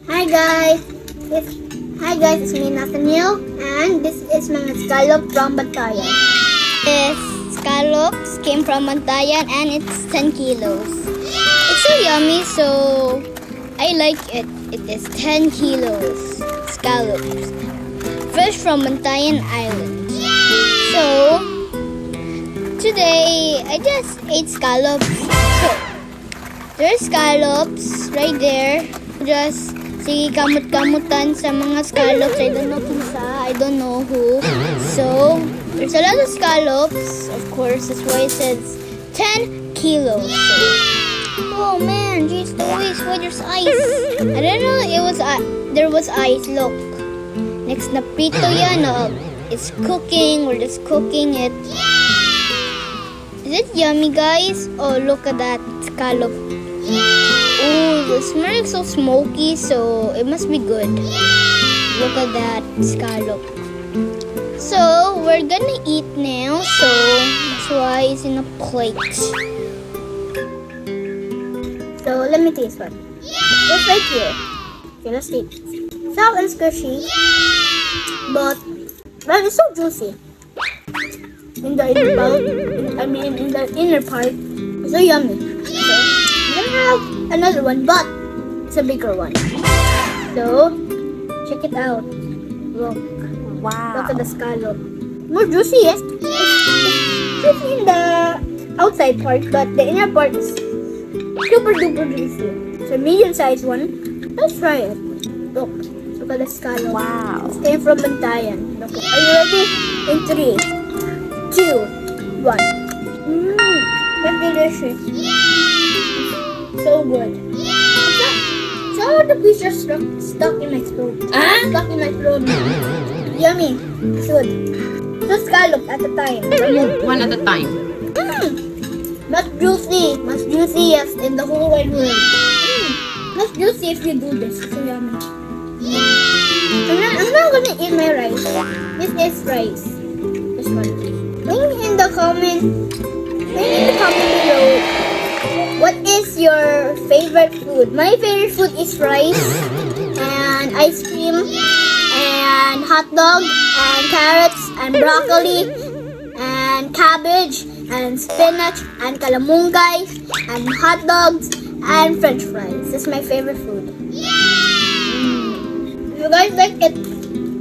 Hi guys, it's me Nathaniel, and this is my scallop from Bantayan. This scallops came from Bantayan and it's 10 kilos. It's so yummy, so I like it. It is 10 kilos scallops, fresh from Bantayan Island. So today I just ate scallops. So there's scallops right there. Just sige kamut-kamutan sa mga scallops. I don't know kinsa, I don't know who. So, there's a lot of scallops. Of course, that's why it says 10 kilos. So, oh man, geez, Louise, why there's ice? I don't know, there was ice, look. Next na prito yan, it's cooking, we're just cooking it. Is it yummy, guys? Oh, look at that scallop. Oh, the smell is so smoky, so it must be good. Look at that scallop. So, we're gonna eat now, so that's why it's in a plate. So, let me taste one. Just right here. Okay, let's eat. Soft and squishy, but it's so juicy. In the inner part, it's so yummy. So, I have another one, but it's a bigger one. So, check it out. Look. Wow. Look at the scallop. More juicy, yes? It's juicy in the outside part, but the inner part is super duper juicy. So, medium-sized one. Let's try it. Look. Look at the scallop. Wow. It came from Bantayan. Look. Are you ready? In 3, 2, 1. That's delicious. So good. Some of the pieces are stuck in my throat. Stuck in my throat. Yummy. It's good. Just scallop at a time. One at a time. Not juicy. Mas juiciest in the whole wide world. Not juicy if you do this. So yummy. I'm not gonna eat my rice. This is rice. This one. Leave in the comment below. What is your favorite food? My favorite food is rice and ice cream and hot dog and carrots and broccoli and cabbage and spinach and kalamungay and hot dogs and french fries. That's my favorite food. If you guys like it,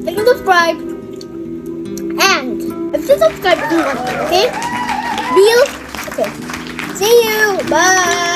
click and subscribe. And if you subscribe, do one, okay? Deal? Okay. See you. Bye.